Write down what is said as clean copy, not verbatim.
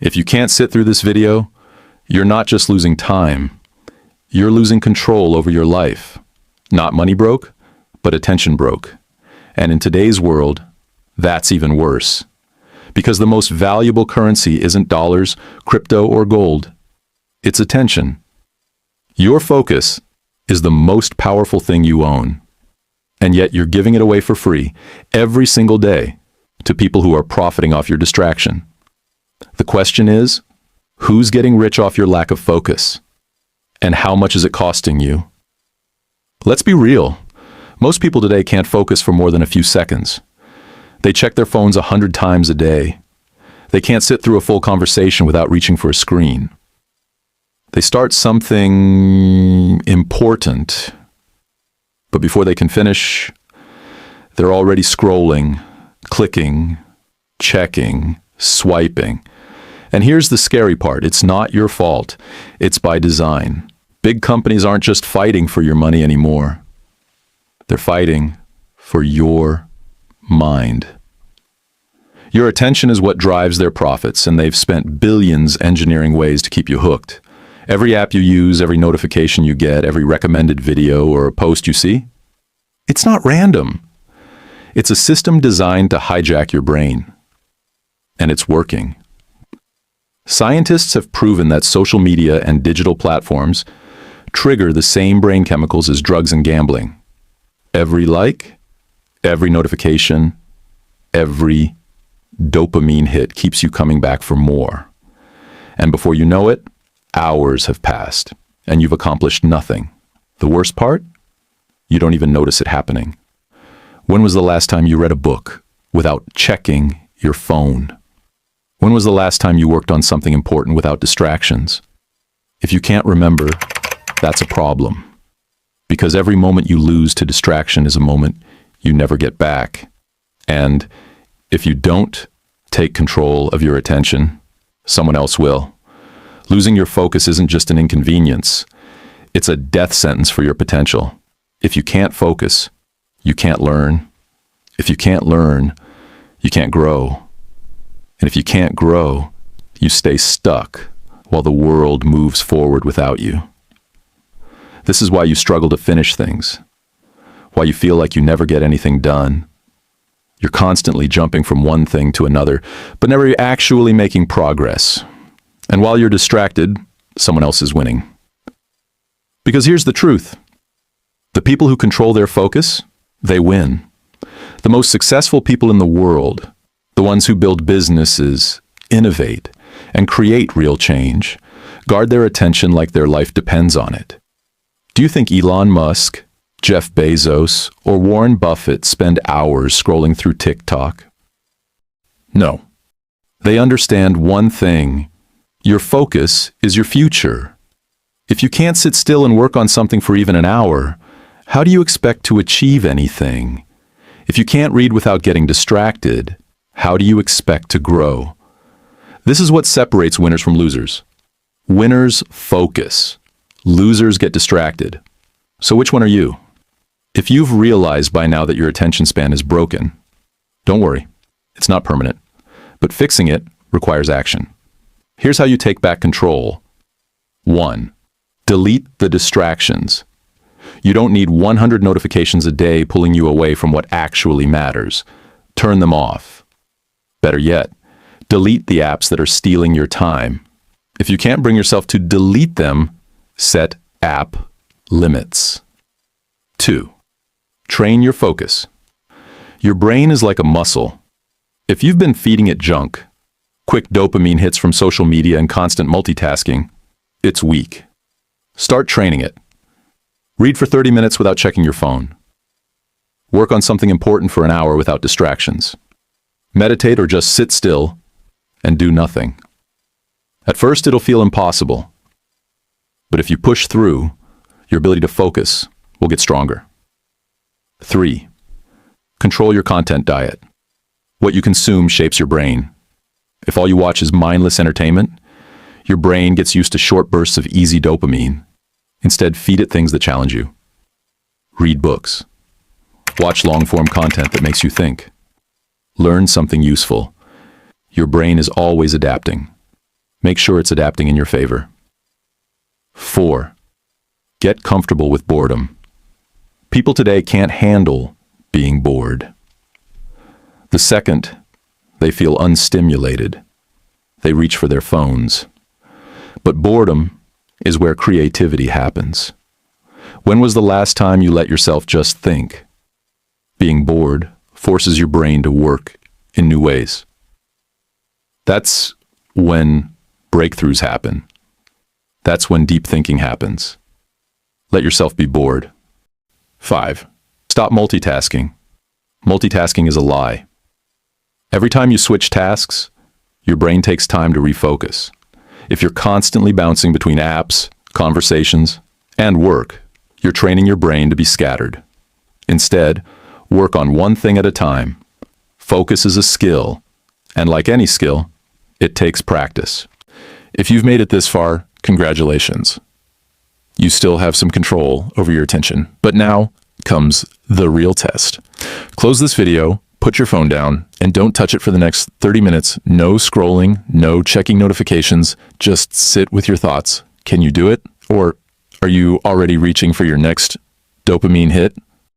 If you can't sit through this video, you're not just losing time, you're losing control over your life. Not money broke, but attention broke. And in today's world, that's even worse. Because the most valuable currency isn't dollars, crypto, or gold. It's attention. Your focus is the most powerful thing you own. And yet you're giving it away for free every single day to people who are profiting off your distraction. The question is, who's getting rich off your lack of focus? And how much is it costing you? Let's be real. Most people today can't focus for more than a few seconds. They check their phones 100 times a day. They can't sit through a full conversation without reaching for a screen. They start something important, but before they can finish, they're already scrolling, clicking, checking, swiping. And here's the scary part. It's not your fault. It's by design. Big companies aren't just fighting for your money anymore. They're fighting for your mind. Your attention is what drives their profits, and they've spent billions engineering ways to keep you hooked. Every app you use, every notification you get, every recommended video or post you see, it's not random. It's a system designed to hijack your brain. And it's working. Scientists have proven that social media and digital platforms trigger the same brain chemicals as drugs and gambling. Every like, every notification, every dopamine hit keeps you coming back for more. And before you know it, hours have passed, and you've accomplished nothing. The worst part? You don't even notice it happening. When was the last time you read a book without checking your phone? When was the last time you worked on something important without distractions? If you can't remember, that's a problem. Because every moment you lose to distraction is a moment you never get back. And if you don't take control of your attention, someone else will. Losing your focus isn't just an inconvenience. It's a death sentence for your potential. If you can't focus, you can't learn. If you can't learn, you can't grow. And if you can't grow, you stay stuck while the world moves forward without you. This is why you struggle to finish things, why you feel like you never get anything done. You're constantly jumping from one thing to another, but never actually making progress. And while you're distracted, someone else is winning. Because here's the truth. The people who control their focus, they win. The most successful people in the world, the ones who build businesses, innovate, and create real change, guard their attention like their life depends on it. Do you think Elon Musk, Jeff Bezos, or Warren Buffett spend hours scrolling through TikTok? No. They understand one thing. Your focus is your future. If you can't sit still and work on something for even an hour, how do you expect to achieve anything? If you can't read without getting distracted, how do you expect to grow? This is what separates winners from losers. Winners focus. Losers get distracted. So which one are you? If you've realized by now that your attention span is broken, don't worry, it's not permanent. But fixing it requires action. Here's how you take back control. 1. Delete the distractions. You don't need 100 notifications a day pulling you away from what actually matters. Turn them off. Better yet, delete the apps that are stealing your time. If you can't bring yourself to delete them, set app limits. 2. Train your focus. Your brain is like a muscle. If you've been feeding it junk, quick dopamine hits from social media and constant multitasking, it's weak. Start training it. Read for 30 minutes without checking your phone. Work on something important for an hour without distractions. Meditate or just sit still and do nothing. At first, it'll feel impossible. But if you push through, your ability to focus will get stronger. 3. Control your content diet. What you consume shapes your brain. If all you watch is mindless entertainment, your brain gets used to short bursts of easy dopamine. Instead, feed it things that challenge you. Read books. Watch long-form content that makes you think. Learn something useful. Your brain is always adapting. make sure it's adapting in your favor. 4. Get comfortable with boredom. People today can't handle being bored. The second they feel unstimulated, they reach for their phones. But boredom is where creativity happens. When was the last time you let yourself just think? Being bored forces your brain to work in new ways. That's when breakthroughs happen. That's when deep thinking happens. Let yourself be bored. 5. Stop multitasking. Multitasking is a lie. Every time you switch tasks, your brain takes time to refocus. If you're constantly bouncing between apps, conversations, and work, you're training your brain to be scattered. Instead, work on one thing at a time. Focus is a skill, and like any skill, it takes practice. If you've made it this far, congratulations. You still have some control over your attention, but now comes the real test. Close this video, put your phone down, and don't touch it for the next 30 minutes. No scrolling, no checking notifications, just sit with your thoughts. Can you do it? Or are you already reaching for your next dopamine hit?